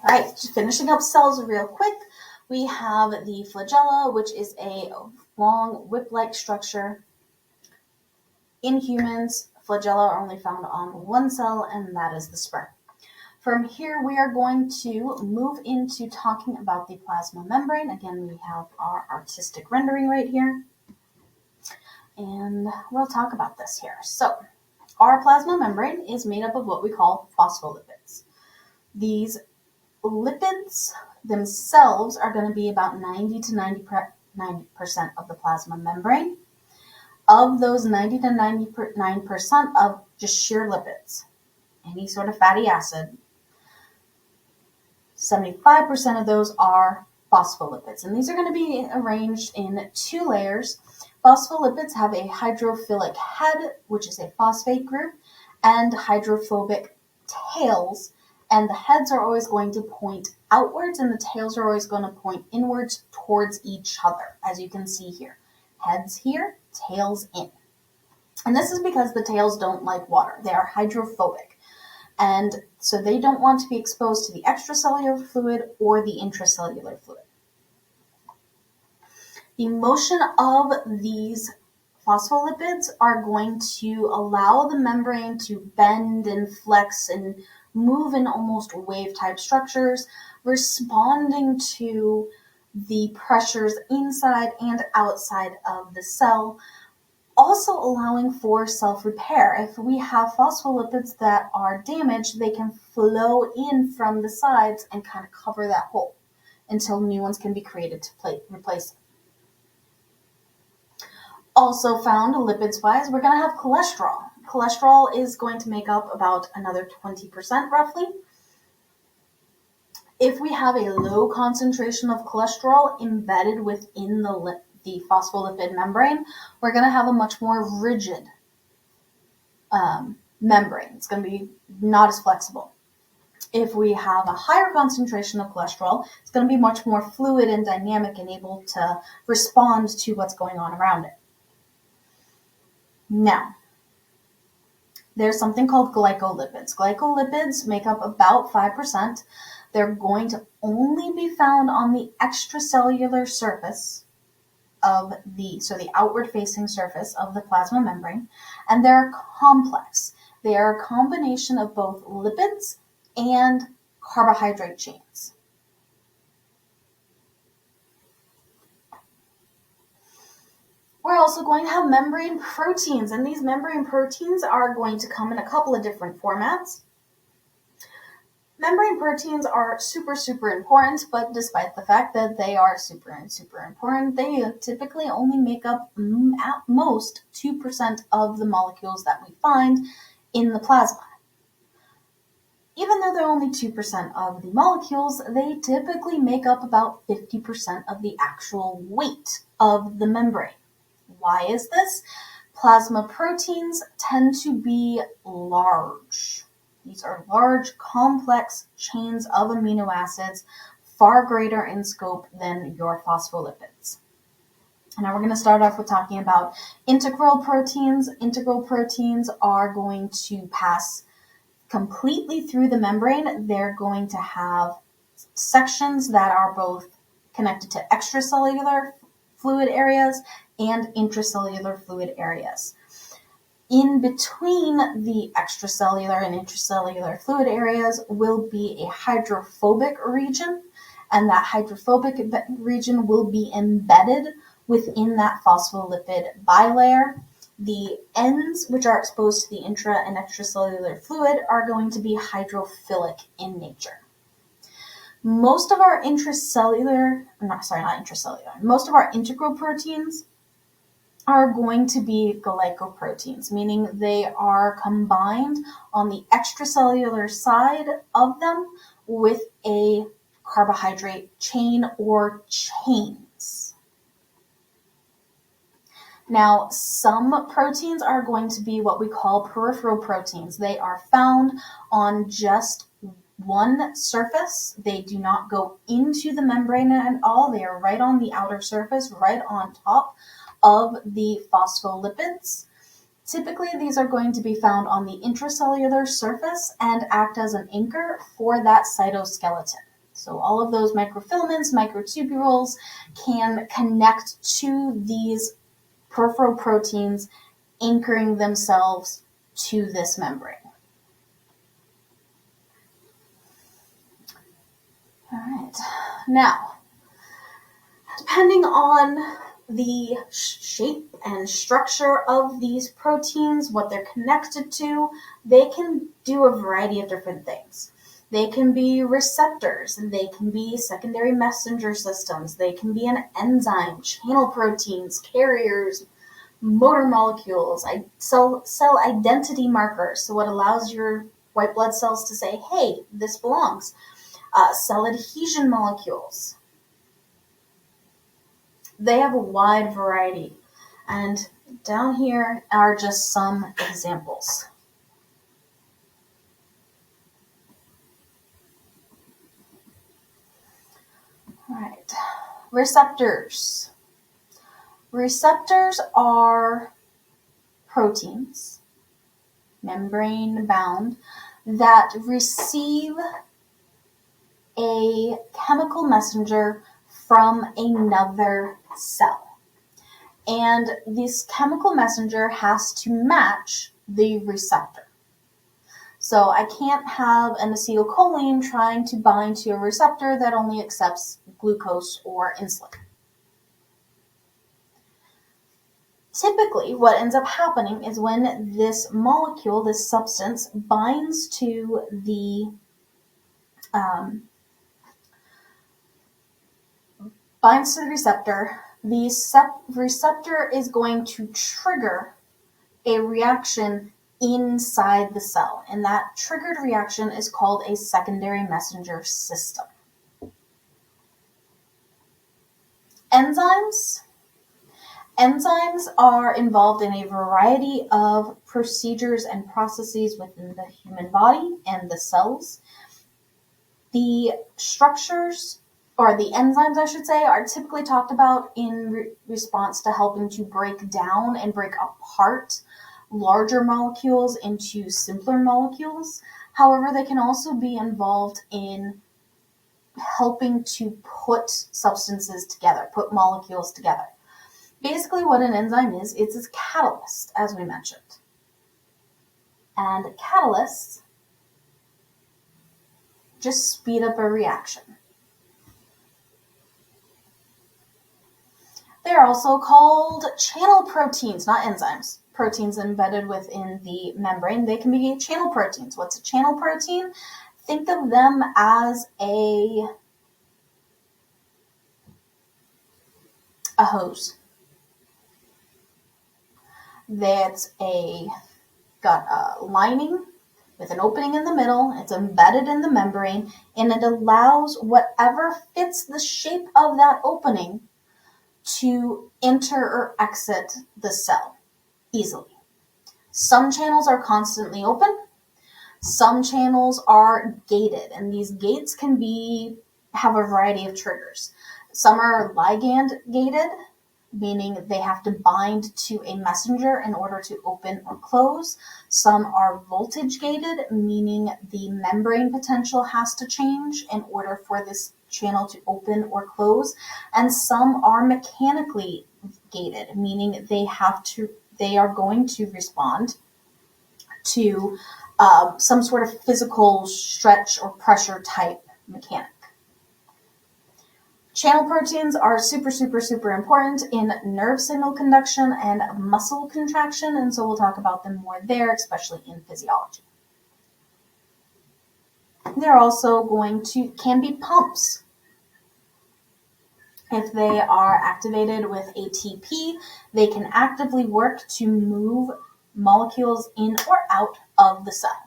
All right, just finishing up cells real quick. We have the flagella, which is a long whip-like structure. In humans, flagella are only found on one cell, and that is the sperm. From here, we are going to move into talking about the plasma membrane. Again, we have our artistic rendering right here, and we'll talk about this here. So, our plasma membrane is made up of what we call phospholipids. These lipids themselves are going to be about 90 to 90% of the plasma membrane. Of those 90 to 99% of just sheer lipids, any sort of fatty acid, 75% of those are phospholipids. And these are going to be arranged in two layers. Phospholipids have a hydrophilic head, which is a phosphate group, and hydrophobic tails. And the heads are always going to point outwards, and the tails are always going to point inwards towards each other, as you can see here. Heads here, tails in. And this is because the tails don't like water. They are hydrophobic. And so they don't want to be exposed to the extracellular fluid or the intracellular fluid. The motion of these phospholipids are going to allow the membrane to bend and flex and move in almost wave-type structures, responding to the pressures inside and outside of the cell, also allowing for self-repair. If we have phospholipids that are damaged, they can flow in from the sides and kind of cover that hole until new ones can be created to replace them. Also found lipids-wise, we're going to have cholesterol. Cholesterol is going to make up about another 20% roughly. If we have a low concentration of cholesterol embedded within the phospholipid membrane, we're going to have a much more rigid membrane. It's going to be not as flexible. If we have a higher concentration of cholesterol, it's going to be much more fluid and dynamic and able to respond to what's going on around it. Now, there's something called glycolipids. Glycolipids make up about 5%. They're going to only be found on the extracellular surface of the outward-facing surface of the plasma membrane, and they're complex. They are a combination of both lipids and carbohydrate chains. We're also going to have membrane proteins, and these membrane proteins are going to come in a couple of different formats. Membrane proteins are super, super important, but despite the fact that they are super important, they typically only make up at most 2% of the molecules that we find in the plasma. Even though they're only 2% of the molecules, they typically make up about 50% of the actual weight of the membrane. Why is this? Plasma proteins tend to be large. These are large, complex chains of amino acids, far greater in scope than your phospholipids. Now we're going to start off with talking about integral proteins. Integral proteins are going to pass completely through the membrane. They're going to have sections that are both connected to extracellular fluid areas and intracellular fluid areas. In between the extracellular and intracellular fluid areas will be a hydrophobic region, and that hydrophobic region will be embedded within that phospholipid bilayer. The ends, which are exposed to the intra and extracellular fluid, are going to be hydrophilic in nature. Most of our most of our integral proteins are going to be glycoproteins, meaning they are combined on the extracellular side of them with a carbohydrate chain or chains. Now, some proteins are going to be what we call peripheral proteins. They are found on just one surface. They do not go into the membrane at all. They are right on the outer surface, right on top of the phospholipids. Typically, these are going to be found on the intracellular surface and act as an anchor for that cytoskeleton. So all of those microfilaments, microtubules can connect to these peripheral proteins, anchoring themselves to this membrane. All right. Now, depending on the shape and structure of these proteins, what they're connected to, they can do a variety of different things. They can be receptors, and they can be secondary messenger systems, they can be an enzyme, channel proteins, carriers, motor molecules, cell identity markers, so what allows your white blood cells to say, hey, this belongs. Cell adhesion molecules. They have a wide variety, and down here are just some examples. All right, receptors. Receptors are proteins, membrane bound, that receive a chemical messenger from another cell. And this chemical messenger has to match the receptor. So I can't have an acetylcholine trying to bind to a receptor that only accepts glucose or insulin. Typically, what ends up happening is when this molecule, this substance, binds to the receptor, the receptor is going to trigger a reaction inside the cell, and that triggered reaction is called a secondary messenger system. Enzymes are involved in a variety of procedures and processes within the human body and the cells. The structures, or the enzymes, I should say, are typically talked about in response to helping to break down and break apart larger molecules into simpler molecules. However, they can also be involved in helping to put substances together, put molecules together. Basically, what an enzyme is, it's a catalyst, as we mentioned. And catalysts just speed up a reaction. They're also called channel proteins, not enzymes. Proteins embedded within the membrane. They can be channel proteins. What's a channel protein? Think of them as a hose. That's got a lining with an opening in the middle. It's embedded in the membrane, and it allows whatever fits the shape of that opening to enter or exit the cell easily. Some channels are constantly open. Some channels are gated, and these gates can have a variety of triggers. Some are ligand gated, meaning they have to bind to a messenger in order to open or close. Some are voltage gated, meaning the membrane potential has to change in order for this channel to open or close. And some are mechanically gated, meaning they are going to respond to some sort of physical stretch or pressure type mechanic. Channel proteins are super, super, super important in nerve signal conduction and muscle contraction, and so we'll talk about them more there, especially in physiology. They're also can be pumps. If they are activated with ATP, they can actively work to move molecules in or out of the cell.